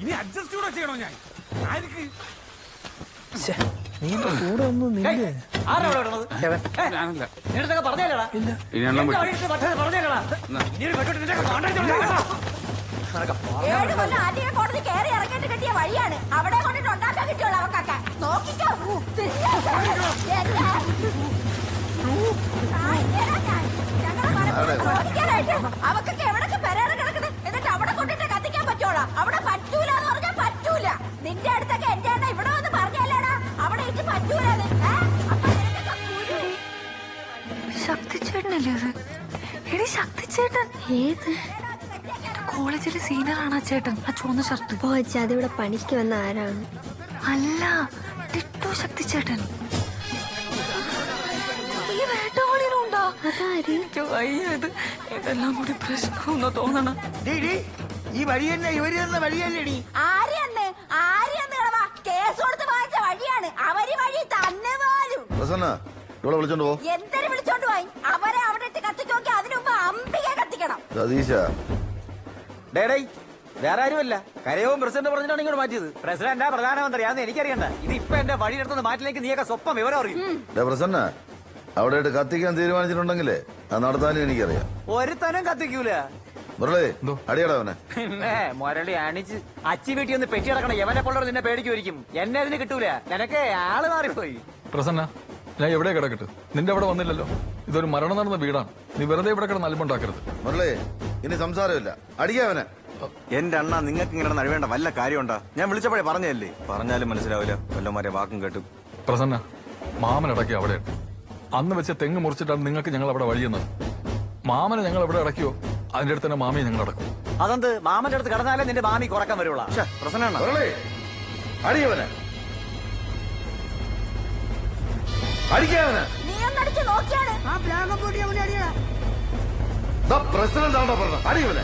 ഇനി അഡ്ജസ്റ്റ് കൂടെ ചെയ്യണോ ഞാൻ? ആർക്ക്? നീ കൂടെ ഒന്നും നില്ലേ? ഞാനല്ല. പറഞ്ഞേടാ ഇനി എണ്ണം വിട്ടു. പറഞ്ഞേടാ 7 കൊല്ലം ആദ്യം കോടതി കയറി ഇറങ്ങിയിട്ട് കിട്ടിയ വഴിയാണ്. അവിടെ കൊണ്ടിട്ട് ഉണ്ടാക്കാൻ കിട്ടിയോളൂ അവക്കൊക്കെ. നോക്കിക്കോ. അവക്കൊക്കെ എവിടൊക്കെ പെരേടെ കിടക്കുന്നത്. എന്നിട്ട് അവിടെ കൊണ്ടിട്ട് കത്തിക്കാൻ പറ്റോളാ? അവിടെ പറ്റൂല എന്ന് പറഞ്ഞാൽ പറ്റൂല. നിന്റെ അടുത്തൊക്കെ എന്റെ എണ്ണ ഇവിടെ വന്ന് പറഞ്ഞല്ലേടാ അവിടെ ഇട്ട് പറ്റൂലെന്ന്. ശക്തിച്ചേട്ടനല്ലേ അത്? എടി ശക്തിച്ചേട്ടൻ ഏത് കോളേജിലെ സീനിയറാണ് ആ ചേട്ടൻ, ആ ചുവന്ന ഷർട്ട്. അതിവിടെ പണിക്ക് വന്ന ആരാണ്? അല്ല, ടിറ്റു ശക്തിച്ചേട്ടൻ. ഈ വേട്ടവാളിനുണ്ടോ? എനിക്ക് വയ്യത് ഇതെല്ലാം കൂടി പ്രശ്നമെന്ന് തോന്നണം. ഈ വഴി തന്നെ ഇവര് തന്ന വഴിയല്ലേടി? ആരെയെന്ന് കേസ് കൊടുത്ത് വാങ്ങിച്ച വഴിയാണ്. അവര് വഴി തന്നെ പോലും. ഇവിടെ വിളിച്ചോണ്ട് പോ. എന്തിനു വിളിച്ചോണ്ട് പോയി? അവരെ അവിടെ ഇട്ട് കത്തിക്കോക്കി. അതിനു മുമ്പ് അമ്പിക കത്തിക്കണം. സതീശ ഡേടേ വേറെ ആരുമല്ല, കരയവും പ്രസിഡന്റ് പറഞ്ഞിട്ടാണ് ഇങ്ങോട്ട് മാറ്റിയത്. പ്രസിഡന്റാ പ്രധാനമന്ത്രി അന്ന് എനിക്കറിയണ്ട. ഇത് ഇപ്പൊ എന്റെ വഴിയെടുത്തുന്ന മാറ്റിലേക്ക് നീയൊക്കെ സ്വപ്പം വിവരം അറിയും. പ്രസന്ന അവിടെ കത്തിക്കാൻ തീരുമാനിച്ചിട്ടുണ്ടെങ്കിലേ അത് നടത്താനും എനിക്കറിയാം. ഒരുത്തനും കത്തിക്കൂല. മുരളി അടിയടാവനെ. പിന്നെ മുരളി അണിച്ച് അച്ചി വീട്ടിൽ ഒന്ന് പെറ്റി കിടക്കണം. എവനെ കൊള്ളവർ നിന്നെ പേടിക്കുമായിരിക്കും. എന്നെ അതിന് കിട്ടൂല. നിനക്ക് ആള് മാറിപ്പോയി. പ്രസന്ന ഞാൻ എവിടെ കിടക്കട്ടെ? നിന്റെ അവിടെ വന്നില്ലല്ലോ. ഇതൊരു മരണം നടന്ന വീടാണ്. നീ വെറുതെ ഇവിടെ കിടന്ന് അലമ്പുണ്ടാക്കരുത്. മുരളി ഇനി സംസാരമില്ല, അടിക്കാവനെ. എന്റെ അണ്ണ നിങ്ങൾക്ക് ഇങ്ങനെ നഴുവേണ്ട വല്ല കാര്യമുണ്ടാ? ഞാൻ വിളിച്ചപ്പോഴേ പറഞ്ഞല്ലേ. പറഞ്ഞാലും മനസ്സിലാവില്ല, വല്ലമാരെ വാക്കും കേട്ടു. പ്രസന്ന മാമനടക്കി അവിടെയുണ്ട്. അന്ന് വെച്ച് തെങ്ങ് മുറിച്ചിട്ടാണ് നിങ്ങൾക്ക് ഞങ്ങൾ അവിടെ വഴിയുന്നത്. മാമനെ ഞങ്ങൾ എവിടെ അടക്കിയോ അതിന്റെ അടുത്ത് തന്നെ മാമിയെ ഞങ്ങൾ അടക്കും. അതെന്ത്? മാമന്റെ അടുത്ത് കിടന്നാലേ നിന്റെ മാമി കുറക്കാൻ വരുള്ള. പ്രസന്ന മുരളി അടിയവനെ, അടിക്കാവനെ. നീ ഒന്നടിച്ച് നോക്കിയാണ്. പ്രസിഡന്റ് ആണോ പറഞ്ഞ? അടിയവനെ.